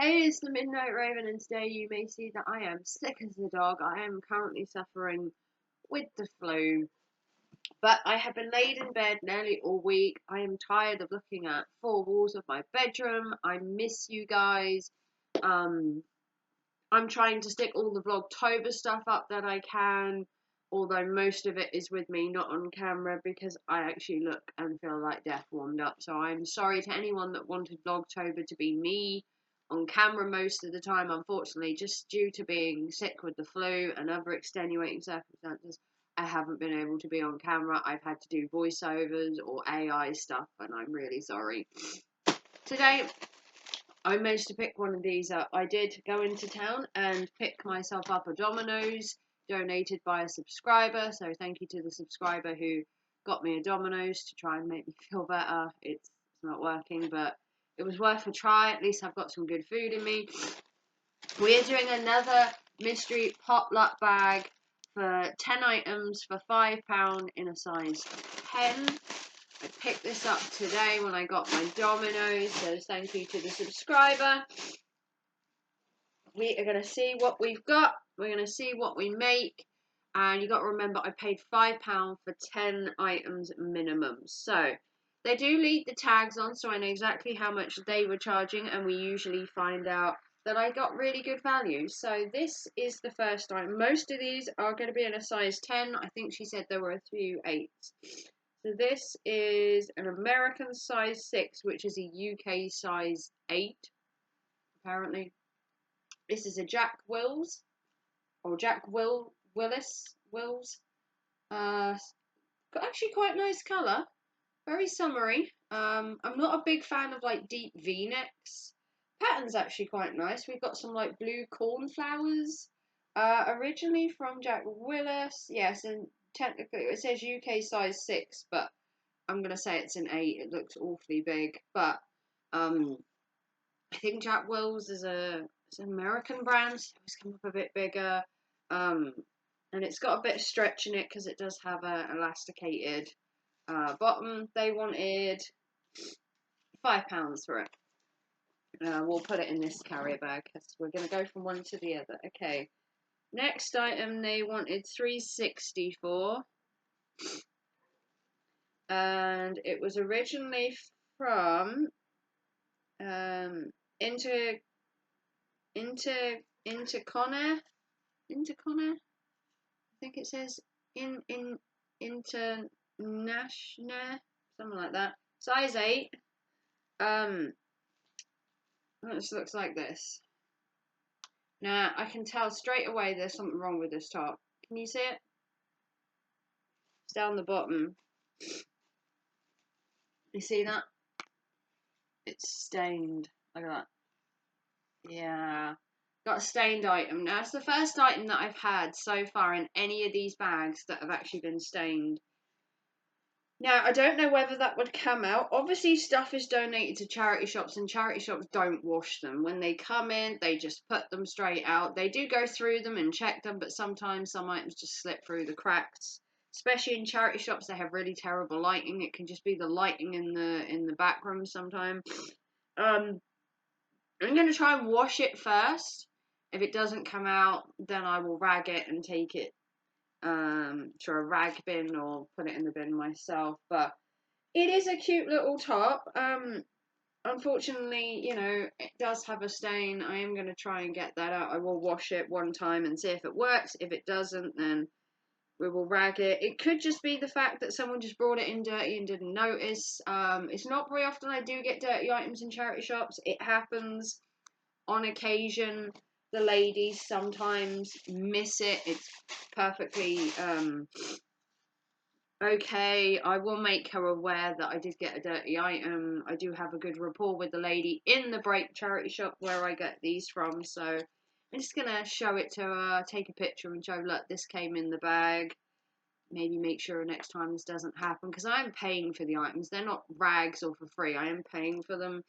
Hey, it's the Midnight Raven, and today you may see that I am sick as a dog. I am currently suffering with the flu, but I have been laid in bed nearly all week. I am tired of looking at four walls of my bedroom. I miss you guys. Um, I'm trying to stick all the Vlogtober stuff up that I can, although most of it is with me, not on camera, because I actually look and feel like death warmed up. So I'm sorry to anyone that wanted Vlogtober to be me on camera most of the time. Unfortunately, just due to being sick with the flu and other extenuating circumstances, I haven't been able to be on camera. I've had to do voiceovers or AI stuff, and I'm really sorry. Today, I managed to pick one of these up. I did go into town and pick myself up a Domino's donated by a subscriber. So thank you to the subscriber who got me a Domino's to try and make me feel better. It's not working, but it was worth a try. At least I've got some good food in me. We're doing another mystery potluck bag for 10 items for £5 in a size 10. I picked this up today when I got my Domino's, so thank you to the subscriber. We are going to see what we've got. We're going to see what we make. And you got to remember, I paid £5 for 10 items minimum. So they do leave the tags on, so I know exactly how much they were charging. And we usually find out that I got really good value. So this is the first item. Most of these are going to be in a size 10. I think she said there were a few 8s. So this is an American size 6, which is a UK size 8, apparently. This is a Jack Wills, or Wills. Actually quite nice colour, very summery. I'm not a big fan of like deep V-necks. Pattern's actually quite nice. We've got some like blue cornflowers. Originally from Jack Willis, yes, and technically it says UK size 6, but I'm gonna say it's an 8. It looks awfully big, but I think Jack Wills is an American brand, so it's come up a bit bigger, and it's got a bit of stretch in it because it does have a elasticated bottom. They wanted £5 for it. We'll put it in this carrier bag because we're going to go from one to the other. Okay. Next item they wanted £3.60 for, and it was originally from Interconnor. I think it says international, something like that. Size 8. This looks like this. Now I can tell straight away there's something wrong with this top. Can you see it? It's down the bottom. You see that? It's stained. Look at that. Yeah. Got a stained item. Now it's the first item that I've had so far in any of these bags that have actually been stained. Now, I don't know whether that would come out. Obviously, stuff is donated to charity shops, and charity shops don't wash them. When they come in, they just put them straight out. They do go through them and check them, but sometimes some items just slip through the cracks. Especially in charity shops, they have really terrible lighting. It can just be the lighting in the back room sometimes. I'm going to try and wash it first. If it doesn't come out, then I will rag it and take it to a rag bin or put it in the bin myself. But it is a cute little top. Unfortunately, you know, it does have a stain. I am going to try and get that out. I will wash it one time and see if it works. If it doesn't, then we will rag it. It could just be the fact that someone just brought it in dirty and didn't notice. It's not very often I do get dirty items in charity shops. It happens on occasion. The ladies sometimes miss it. It's perfectly okay. I will make her aware that I did get a dirty item. I do have a good rapport with the lady in the break charity shop where I get these from, so I'm just gonna show it to her, take a picture and show, look, this came in the bag. Maybe make sure next time this doesn't happen, because I'm paying for the items. They're not rags or for free. I am paying for them.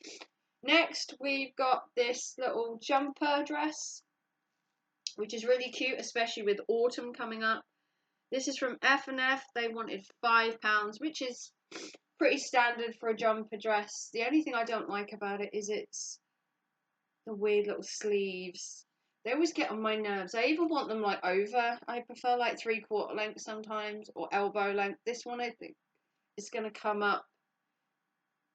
Next, we've got this little jumper dress, which is really cute, especially with autumn coming up. This is from F&F. They wanted £5, which is pretty standard for a jumper dress. The only thing I don't like about it is it's the weird little sleeves. They always get on my nerves. I even want them like over. I prefer like 3/4 length sometimes, or elbow length. This one I think is going to come up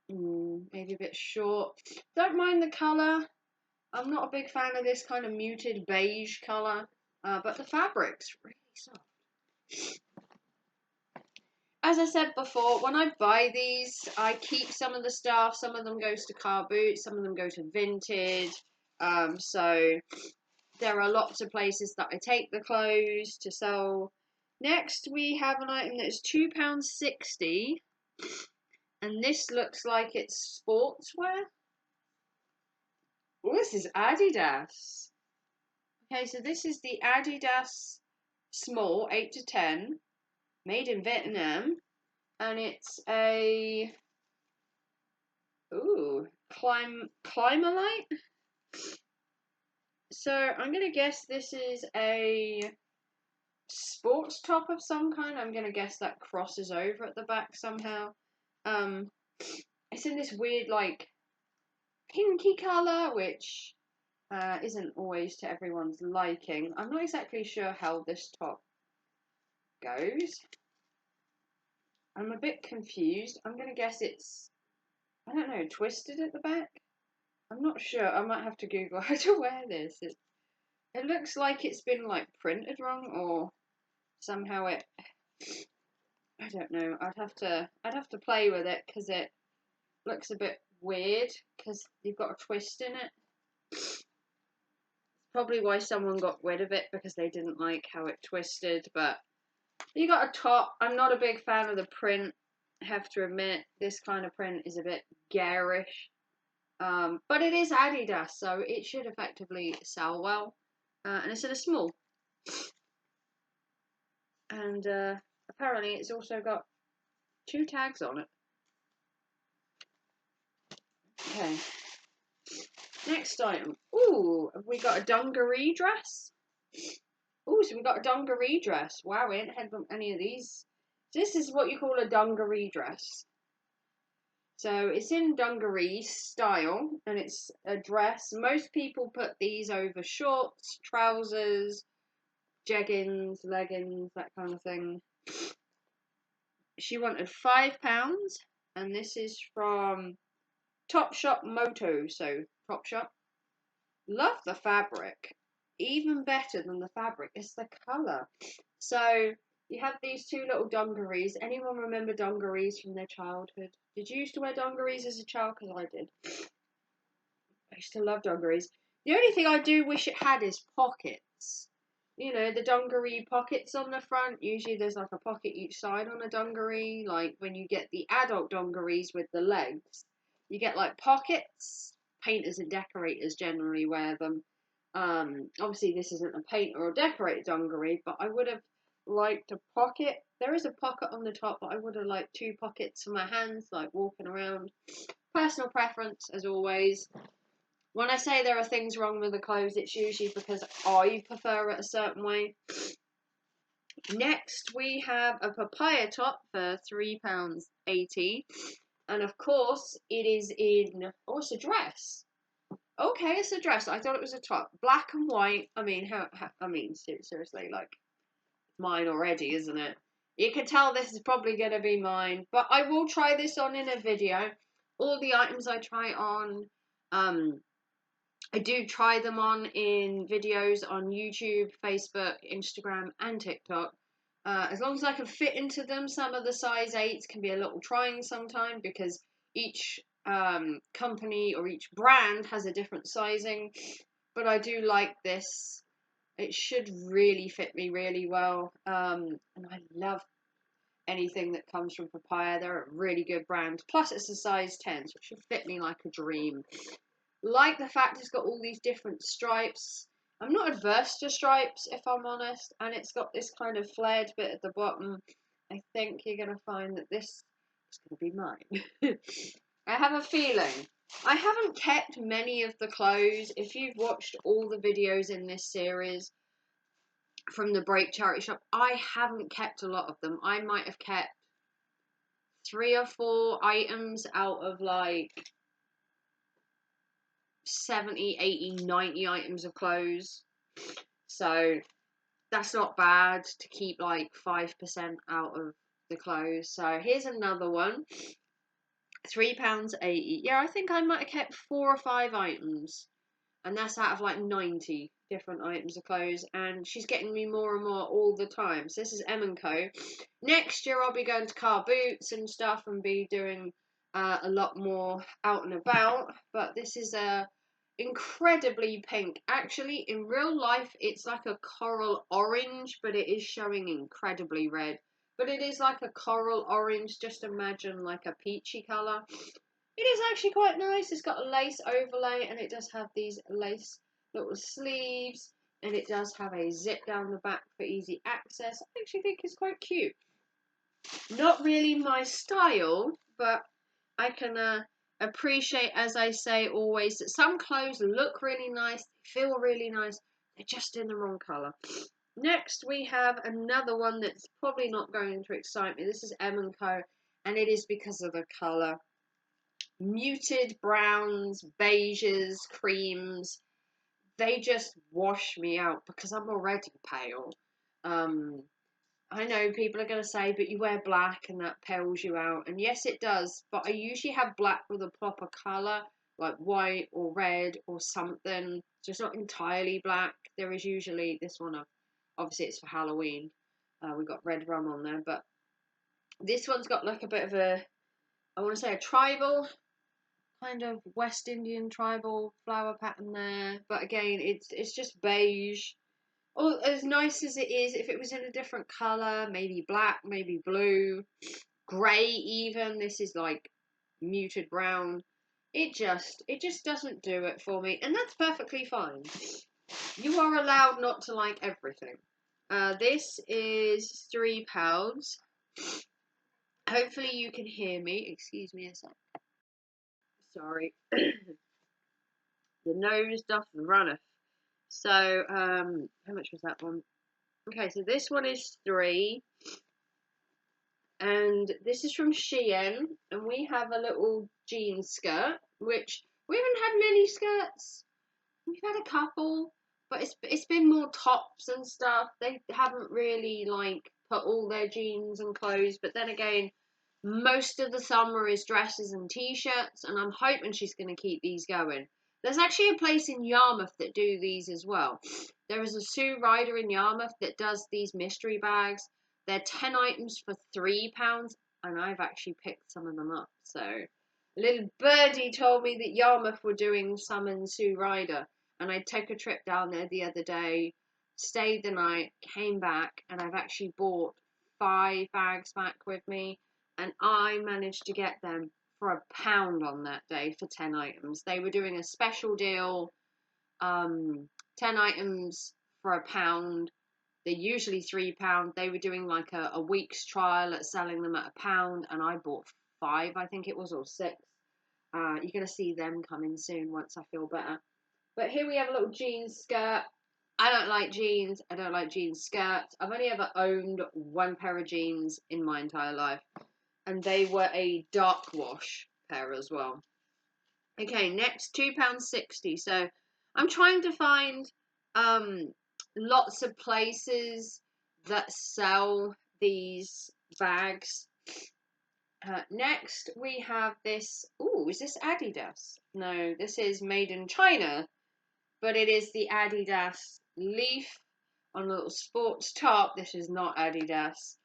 maybe a bit short. Don't mind the colour. I'm not a big fan of this kind of muted beige colour, but the fabric's really soft. As I said before, when I buy these, I keep some of the stuff. Some of them goes to car boots, some of them go to vintage. So there are lots of places that I take the clothes to sell. Next, we have an item that is £2.60, and this looks like it's sportswear. Oh, this is Adidas. Okay, so this is the Adidas small 8 to 10, made in Vietnam, and it's a Climalite. So I'm gonna guess this is a sports top of some kind. I'm gonna guess that crosses over at the back somehow. It's in this weird like pinky colour, which isn't always to everyone's liking. I'm not exactly sure how this top goes. I'm a bit confused. I'm gonna guess it's, I don't know, twisted at the back. I'm not sure. I might have to Google how to wear this. It looks like it's been like printed wrong, or somehow it, I don't know. I'd have to play with it because it looks a bit weird because you've got a twist in it. It's probably why someone got rid of it, because they didn't like how it twisted. But you got a top. I'm not a big fan of the print. I have to admit, this kind of print is a bit garish. But it is Adidas, so it should effectively sell well. And it's in a small. And apparently it's also got 2 tags on it. Okay. Next item. Ooh, have we got a dungaree dress? Ooh, so we got a dungaree dress. Wow, we ain't had any of these. This is what you call a dungaree dress. So it's in dungaree style, and it's a dress. Most people put these over shorts, trousers, jeggings, leggings, that kind of thing. She wanted £5, and this is from Topshop Moto, so Topshop. Love the fabric. Even better than the fabric is the colour. So you have these 2 little dungarees. Anyone remember dungarees from their childhood? Did you used to wear dungarees as a child? Because I did. I used to love dungarees. The only thing I do wish it had is pockets. You know, the dungaree pockets on the front. Usually there's like a pocket each side on a dungaree. Like when you get the adult dungarees with the legs, you get like pockets. Painters and decorators generally wear them. Obviously this isn't a painter or decorator dungaree, but I would have liked a pocket. There is a pocket on the top, but I would have liked 2 pockets for my hands, like walking around. Personal preference, as always. When I say there are things wrong with the clothes, it's usually because I prefer it a certain way. Next, we have a papaya top for £3.80. And of course, it is in, oh, it's a dress. Okay, it's a dress. I thought it was a top. Black and white. I mean, seriously, like, mine already, isn't it? You can tell this is probably going to be mine. But I will try this on in a video. All the items I try on, I do try them on in videos on YouTube, Facebook, Instagram, and TikTok. As long as I can fit into them. Some of the size 8s can be a little trying sometimes because each company or each brand has a different sizing. But I do like this. It should really fit me really well. And I love anything that comes from Papaya. They're a really good brand. Plus it's a size 10, so it should fit me like a dream. Like the fact it's got all these different stripes. I'm not adverse to stripes, if I'm honest, and it's got this kind of flared bit at the bottom. I think you're going to find that this is going to be mine. I have a feeling. I haven't kept many of the clothes. If you've watched all the videos in this series from the Break Charity Shop, I haven't kept a lot of them. I might have kept 3 or 4 items out of like 70, 80, 90 items of clothes. So that's not bad to keep like 5% out of the clothes. So here's another one. £3.80. Yeah, I think I might have kept 4 or 5 items. And that's out of like 90 different items of clothes. And she's getting me more and more all the time. So this is M&Co. Next year I'll be going to car boots and stuff and be doing a lot more out and about. But this is a incredibly pink. Actually, in real life it's like a coral orange, but it is showing incredibly red. But it is like a coral orange. Just imagine like a peachy colour. It is actually quite nice. It's got a lace overlay and it does have these lace little sleeves, and it does have a zip down the back for easy access. I actually think it's quite cute. Not really my style, but I can appreciate, as I say always, that some clothes look really nice, they feel really nice, they're just in the wrong colour. Next we have another one that's probably not going to excite me. This is M&Co, and it is because of the colour. Muted browns, beiges, creams, they just wash me out because I'm already pale. I know people are going to say, but you wear black and that pales you out. And yes, it does. But I usually have black with a proper colour, like white or red or something. So it's not entirely black. There is usually this one. Obviously, it's for Halloween. We've got red rum on there. But this one's got like a bit of a, I want to say a tribal, kind of West Indian tribal flower pattern there. But again, it's just beige. Oh, as nice as it is, if it was in a different colour, maybe black, maybe blue, grey even, this is like muted brown, it just doesn't do it for me, and that's perfectly fine. You are allowed not to like everything. This is £3. Hopefully you can hear me. Excuse me a sec. Sorry. The nose doth runneth. So, how much was that one? Okay, so this one is 3. And this is from Shein. And we have a little jean skirt, which we haven't had many skirts. We've had a couple, but it's been more tops and stuff. They haven't really like put all their jeans and clothes. But then again, most of the summer is dresses and t-shirts, and I'm hoping she's going to keep these going. There's actually a place in Yarmouth that do these as well. There is a Sue Ryder in Yarmouth that does these mystery bags. They're 10 items for £3, and I've actually picked some of them up. So a little birdie told me that Yarmouth were doing some in Sue Ryder, and I took a trip down there the other day, stayed the night, came back, and I've actually bought 5 bags back with me. And I managed to get them for £1 on that day for 10 items. They were doing a special deal, 10 items for £1. They're usually £3. They were doing like a week's trial at selling them at £1, and I bought 5, I think it was, or 6. You're going to see them coming soon once I feel better. But here we have a little jeans skirt. I don't like jeans. I don't like jeans skirts. I've only ever owned 1 pair of jeans in my entire life, and they were a dark wash pair as well. Okay, next £2.60. So I'm trying to find lots of places that sell these bags. Next we have this. Ooh, is this Adidas? No, this is made in China, but it is the Adidas leaf on a little sports top. This is not Adidas.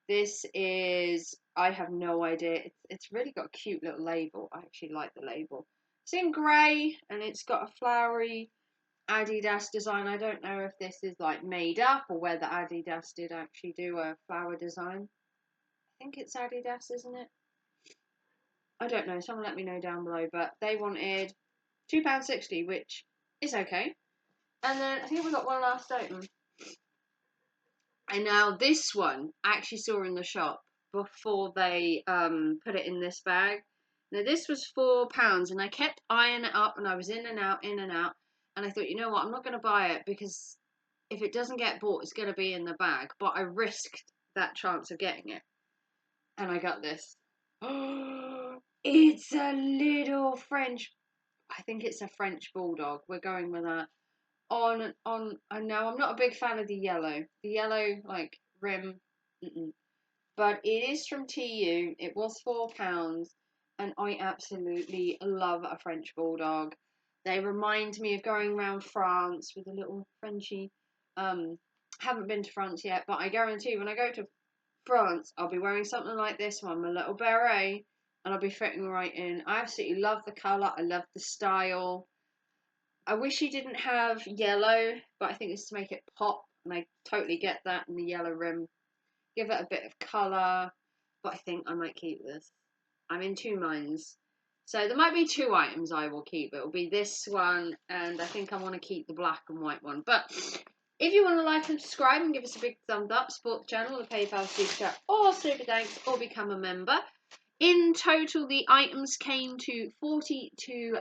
This is, I have no idea. It's really got a cute little label. I actually like the label. It's in grey, and it's got a flowery Adidas design. I don't know if this is like made up or whether Adidas did actually do a flower design. I think it's Adidas, isn't it? I don't know. Someone let me know down below. But they wanted £2.60, which is okay. And then I think we got one last item. And now this one I actually saw in the shop before they put it in this bag. Now this was £4, and I kept eyeing it up, and I was in and out, and I thought, you know what, I'm not going to buy it because if it doesn't get bought, it's going to be in the bag. But I risked that chance of getting it, and I got this. Oh, it's a little French. I think it's a French Bulldog. We're going with that. I know I'm not a big fan of the yellow. The yellow, like, rim, but it is from TU. It was £4, and I absolutely love a French Bulldog. They remind me of going around France with a little Frenchie. Haven't been to France yet, but I guarantee when I go to France, I'll be wearing something like this one, my little beret, and I'll be fitting right in. I absolutely love the colour. I love the style. I wish he didn't have yellow, but I think it's to make it pop, and I totally get that in the yellow rim. Give it a bit of colour, but I think I might keep this. I'm in two minds. So there might be two items I will keep. It will be this one, and I think I want to keep the black and white one. But if you want to like and subscribe and give us a big thumbs up, support the channel, the PayPal, Super Chat, or Super Thanks, or become a member. In total, the items came to £42,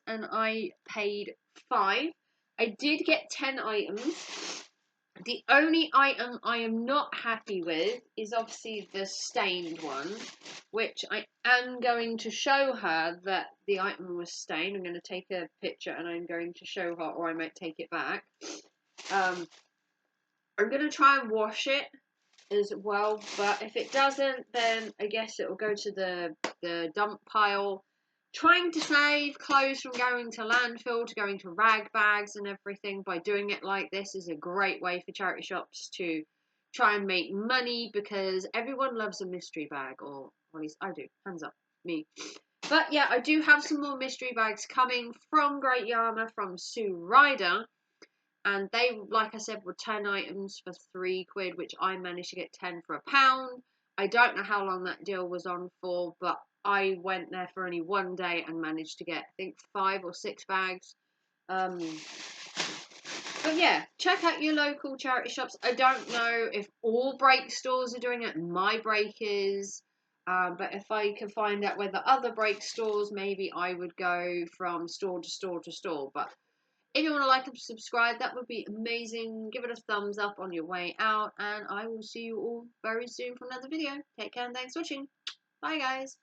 and I paid £5. I did get 10 items. The only item I am not happy with is obviously the stained one, which I am going to show her that the item was stained. I'm going to take a picture and I'm going to show her, or I might take it back. I'm going to try and wash it as well, but if it doesn't, then I guess it will go to the dump pile. Trying to save clothes from going to landfill, to going to rag bags and everything by doing it like this is a great way for charity shops to try and make money, because everyone loves a mystery bag, or at least I do. Hands up, me. But yeah, I do have some more mystery bags coming from Great Yarmouth, from Sue Ryder. And they, like I said, were 10 items for £3, which I managed to get 10 for £1. I don't know how long that deal was on for, but I went there for only one day and managed to get, I think, 5 or 6 bags. But yeah, check out your local charity shops. I don't know if all break stores are doing it. My break is. But if I can find out whether other break stores, maybe I would go from store to store to store. But if you want to like and subscribe, that would be amazing. Give it a thumbs up on your way out, and I will see you all very soon for another video. Take care and thanks for watching. Bye, guys.